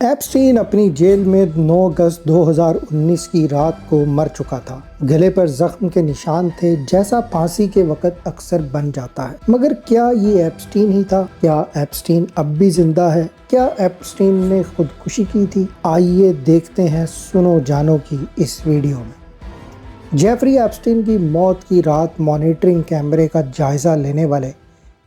Epstein اپنی jail میں 9 اگست 2019 کی رات کو مر چکا تھا۔ گلے پر زخم کے نشان تھے جیسا پھانسی کے وقت اکثر بن جاتا ہے۔ مگر کیا یہ ایپسٹین ہی تھا؟ کیا ایپسٹین اب بھی زندہ ہے؟ کیا ایپسٹین نے خودکشی کی تھی؟ آئیے دیکھتے ہیں سنو جانو کی اس ویڈیو میں۔ جیفری ایپسٹین کی موت کی رات مانیٹرنگ کیمرے کا جائزہ لینے والے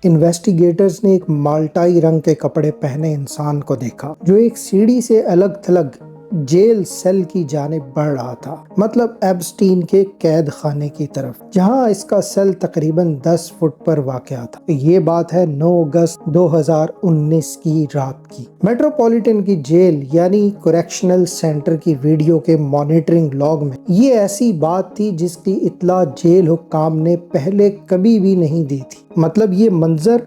انویسٹیگیٹرز نے ایک مالٹائی رنگ کے کپڑے پہنے انسان کو دیکھا جو ایک سیڑھی سے الگ تھلگ جیل سیل کی جانب بڑھ رہا تھا، مطلب ایپسٹین کے قید خانے کی طرف، جہاں اس کا سیل تقریباً 10 فٹ پر واقع تھا۔ یہ بات ہے 9 اگست 2019 کی رات کی۔ میٹروپولیٹن کی جیل یعنی کریکشنل سینٹر کی ویڈیو کے مانیٹرنگ لاگ میں یہ ایسی بات تھی جس کی اطلاع جیل حکام نے پہلے کبھی بھی نہیں دی تھی۔ مطلب یہ منظر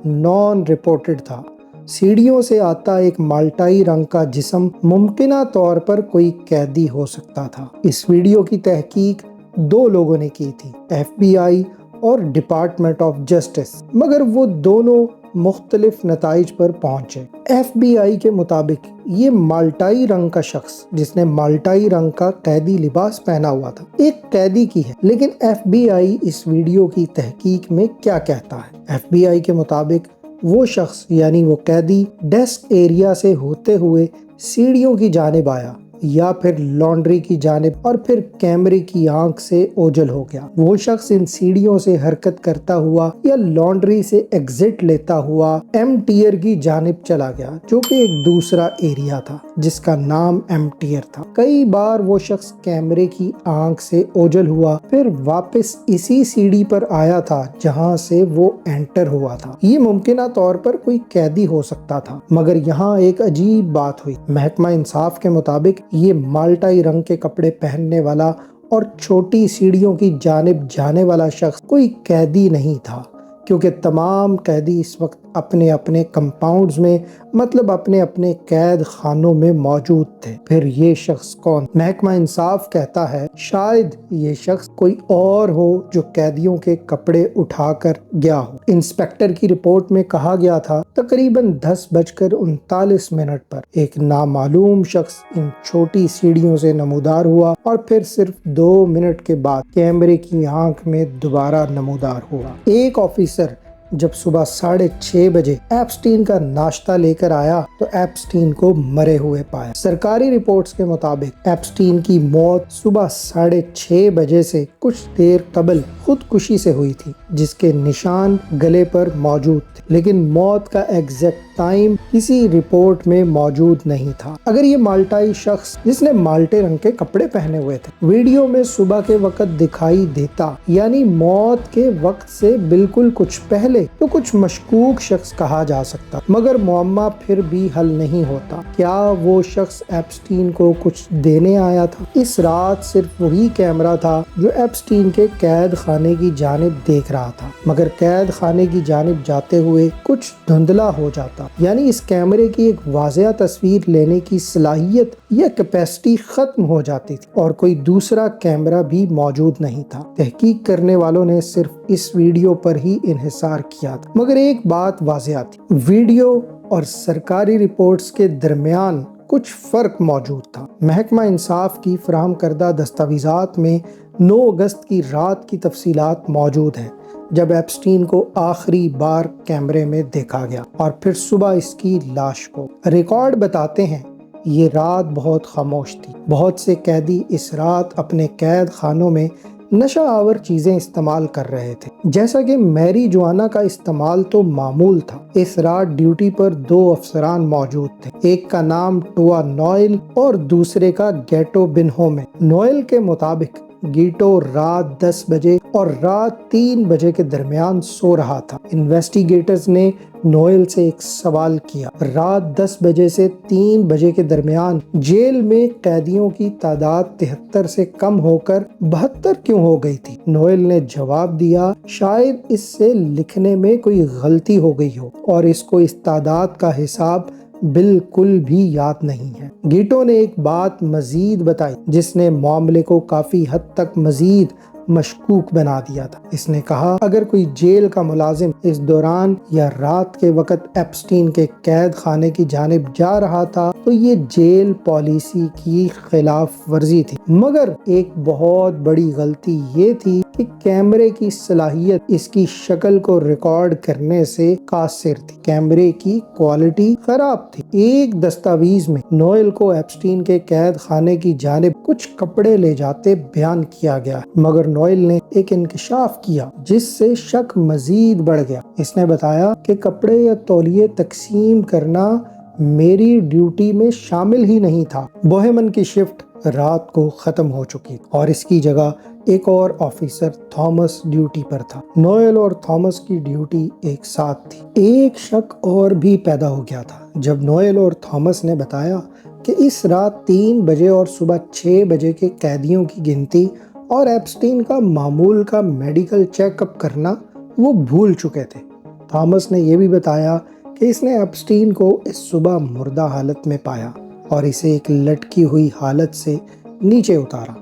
نان رپورٹڈ تھا۔ سیڑھیوں سے آتا ایک مالٹائی رنگ کا جسم ممکنہ طور پر کوئی قیدی ہو سکتا تھا۔ اس ویڈیو کی تحقیق 2 لوگوں نے کی تھی، FBI اور ڈپارٹمنٹ آف جسٹس، مگر وہ دونوں مختلف نتائج پر پہنچے۔ FBI کے مطابق یہ مالٹائی رنگ کا شخص جس نے مالٹائی رنگ کا قیدی لباس پہنا ہوا تھا ایک قیدی کی ہے، لیکن FBI اس ویڈیو کی تحقیق میں کیا کہتا ہے؟ FBI کے مطابق وہ شخص یعنی وہ قیدی ڈیسک ایریا سے ہوتے ہوئے سیڑھیوں کی جانب آیا یا پھر لانڈری کی جانب اور پھر کیمرے کی آنکھ سے اوجھل ہو گیا۔ وہ شخص ان سیڑھیوں سے حرکت کرتا ہوا یا لانڈری سے ایگزٹ لیتا ہوا ایم ٹیئر کی جانب چلا گیا، جو کہ ایک دوسرا ایریا تھا جس کا نام ایم ٹیئر تھا۔ کئی بار وہ شخص کیمرے کی آنکھ سے اوجھل ہوا پھر واپس اسی سیڑھی پر آیا تھا جہاں سے وہ انٹر ہوا تھا۔ یہ ممکنہ طور پر کوئی قیدی ہو سکتا تھا، مگر یہاں ایک عجیب بات ہوئی۔ محکمہ انصاف کے مطابق یہ مالٹائی رنگ کے کپڑے پہننے والا اور چھوٹی سیڑھیوں کی جانب جانے والا شخص کوئی قیدی نہیں تھا، کیونکہ تمام قیدی اس وقت اپنے اپنے کمپاؤنڈز میں مطلب اپنے اپنے قید خانوں میں موجود تھے۔ پھر یہ شخص کون؟ محکمہ انصاف کہتا ہے شاید یہ شخص کوئی اور ہو جو قیدیوں کے کپڑے اٹھا کر گیا ہو۔ انسپیکٹر کی رپورٹ میں کہا گیا تھا تقریباً 10:39 پر ایک نامعلوم شخص ان چھوٹی سیڑھیوں سے نمودار ہوا اور پھر صرف 2 منٹ کے بعد کیمرے کی آنکھ میں دوبارہ نمودار ہوا۔ ایک آفیسر جب صبح 6:30 بجے ایپسٹین کا ناشتہ لے کر آیا تو ایپسٹین کو مرے ہوئے پایا۔ سرکاری رپورٹس کے مطابق ایپسٹین کی موت صبح 6:30 بجے سے کچھ دیر قبل خودکشی سے ہوئی تھی، جس کے نشان گلے پر موجود تھے، لیکن موت کا ایگزیکٹ ٹائم کسی رپورٹ میں موجود نہیں تھا۔ اگر یہ مالٹائی شخص جس نے مالٹے رنگ کے کپڑے پہنے ہوئے تھے ویڈیو میں صبح کے وقت دکھائی دیتا، یعنی موت کے وقت سے بالکل کچھ پہلے، تو کچھ مشکوک شخص کہا جا سکتا، مگر معمہ پھر بھی حل نہیں ہوتا۔ کیا وہ شخص ایپسٹین کو کچھ دینے آیا تھا؟ اس رات صرف وہی کیمرہ تھا جو ایپسٹین کے قید خانے کی جانب دیکھ رہا تھا، مگر قید خانے کی جانب جاتے ہوئے کچھ دھندلا ہو جاتا، یعنی اس کیمرے کی ایک واضح تصویر لینے کی صلاحیت یا کیپیسٹی ختم ہو جاتی تھی اور کوئی دوسرا کیمرہ بھی موجود نہیں تھا۔ تحقیق کرنے والوں نے صرف اس ویڈیو پر ہی انحصار کیا تھا، مگر ایک بات واضح تھی، ویڈیو اور سرکاری رپورٹس کے درمیان کچھ فرق موجود تھا۔ محکمہ انصاف کی فراہم کردہ دستاویزات میں 9 اگست کی رات کی تفصیلات موجود ہیں جب ایپسٹین کو آخری بار کیمرے میں دیکھا گیا اور پھر صبح اس کی لاش کو۔ ریکارڈ بتاتے ہیں یہ رات بہت خاموش تھی۔ بہت سے قیدی اس رات اپنے قید خانوں میں نشہ آور چیزیں استعمال کر رہے تھے، جیسا کہ میری جوانا کا استعمال تو معمول تھا۔ اس رات ڈیوٹی پر 2 افسران موجود تھے، ایک کا نام ٹوا نوئل اور دوسرے کا گیٹو بنہوم ہے۔ نوئل کے مطابق گیٹو رات 10 بجے اور رات 3 بجے کے درمیان سو رہا تھا۔ انویسٹیگیٹرز نے نوئل سے ایک سوال کیا، رات 10 بجے سے 3 بجے کے درمیان جیل میں قیدیوں کی تعداد 73 سے کم ہو کر 72 کیوں ہو گئی تھی؟ نوئل نے جواب دیا شاید اس سے لکھنے میں کوئی غلطی ہو گئی ہو اور اس کو اس تعداد کا حساب بالکل بھی یاد نہیں ہے۔ گیٹو نے ایک بات مزید بتائی جس نے معاملے کو کافی حد تک مزید مشکوک بنا دیا تھا۔ اس نے کہا اگر کوئی جیل کا ملازم اس دوران یا رات کے وقت ایپسٹین کے قید خانے کی جانب جا رہا تھا تو یہ جیل پالیسی کی خلاف ورزی تھی، مگر ایک بہت بڑی غلطی یہ تھی کہ کیمرے کی صلاحیت اس کی شکل کو ریکارڈ کرنے سے قاصر تھی۔ کیمرے کی کوالٹی خراب تھی۔ ایک دستاویز میں نوئل کو ایپسٹین کے قید خانے کی جانب کچھ کپڑے لے جاتے بیان کیا گیا، مگر نوئل نے ایک انکشاف کیا جس سے شک مزید بڑھ گیا۔ اس نے بتایا کہ کپڑے یا تولیے تقسیم کرنا میری ڈیوٹی میں شامل ہی نہیں تھا۔ بوہیمن کی شفٹ رات کو ختم ہو چکی اور اس کی جگہ ایک اور آفیسر تھامس ڈیوٹی پر تھا۔ نوئل اور تھامس کی ڈیوٹی ایک ساتھ تھی۔ ایک شک اور بھی پیدا ہو گیا تھا جب نوئل اور تھامس نے بتایا کہ اس رات 3 بجے اور صبح 6 بجے کے قیدیوں کی گنتی اور ایپسٹین کا معمول کا میڈیکل چیک اپ کرنا وہ بھول چکے تھے۔ تھامس نے یہ بھی بتایا کہ اس نے ایپسٹین کو اس صبح مردہ حالت میں پایا اور اسے ایک لٹکی ہوئی حالت سے نیچے اتارا۔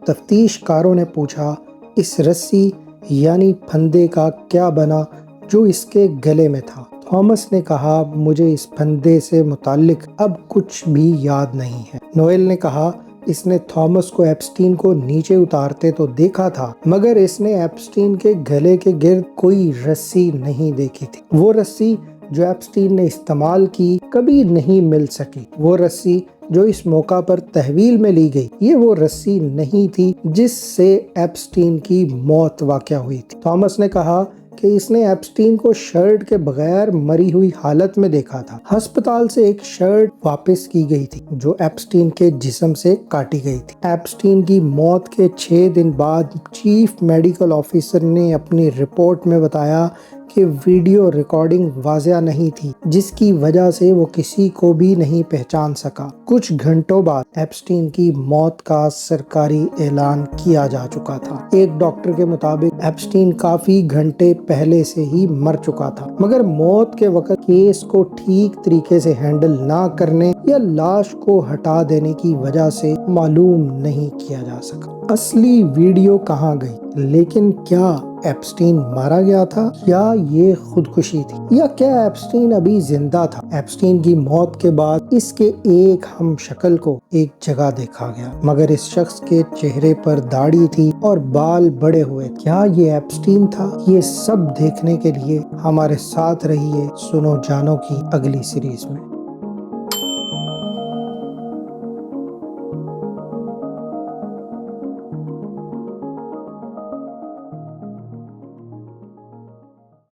تفتیش کاروں نے پوچھا اس رسی یعنی پھندے کا کیا بنا جو اس کے گلے میں تھا؟ تھامس نے کہا مجھے اس پھندے سے متعلق اب کچھ بھی یاد نہیں ہے۔ نوئل نے کہا اس نے تھامس کو ایپسٹین کو نیچے اتارتے تو دیکھا تھا، مگر اس نے ایپسٹین کے گلے کے گرد کوئی رسی نہیں دیکھی تھی۔ وہ رسی جو ایپسٹین نے استعمال کی کبھی نہیں مل سکی۔ وہ رسی جو اس موقع پر تحویل میں لی گئی یہ وہ رسی نہیں تھی جس سے ایپسٹین کی موت واقع ہوئی تھی۔ تھامس نے کہا کہ اس نے ایپسٹین کو شرٹ کے بغیر مری ہوئی حالت میں دیکھا تھا۔ ہسپتال سے ایک شرٹ واپس کی گئی تھی جو ایپسٹین کے جسم سے کاٹی گئی تھی۔ ایپسٹین کی موت کے 6 دن بعد چیف میڈیکل آفیسر نے اپنی رپورٹ میں بتایا کہ ویڈیو ریکارڈنگ واضح نہیں تھی جس کی وجہ سے وہ کسی کو بھی نہیں پہچان سکا۔ کچھ گھنٹوں بعد ایپسٹین کی موت کا سرکاری اعلان کیا جا چکا تھا۔ ایک ڈاکٹر کے مطابق ایپسٹین کافی گھنٹے پہلے سے ہی مر چکا تھا، مگر موت کے وقت کیس کو ٹھیک طریقے سے ہینڈل نہ کرنے یا لاش کو ہٹا دینے کی وجہ سے معلوم نہیں کیا جا سکا۔ اصلی ویڈیو کہاں گئی؟ لیکن کیا ایپسٹین مارا گیا تھا یا یہ خودکشی تھی، یا کیا ایپسٹین ابھی زندہ تھا؟ ایپسٹین کی موت کے بعد اس کے ایک ہم شکل کو ایک جگہ دیکھا گیا، مگر اس شخص کے چہرے پر داڑھی تھی اور بال بڑے ہوئے۔ کیا یہ ایپسٹین تھا؟ یہ سب دیکھنے کے لیے ہمارے ساتھ رہیے سنو جانو کی اگلی سیریز میں۔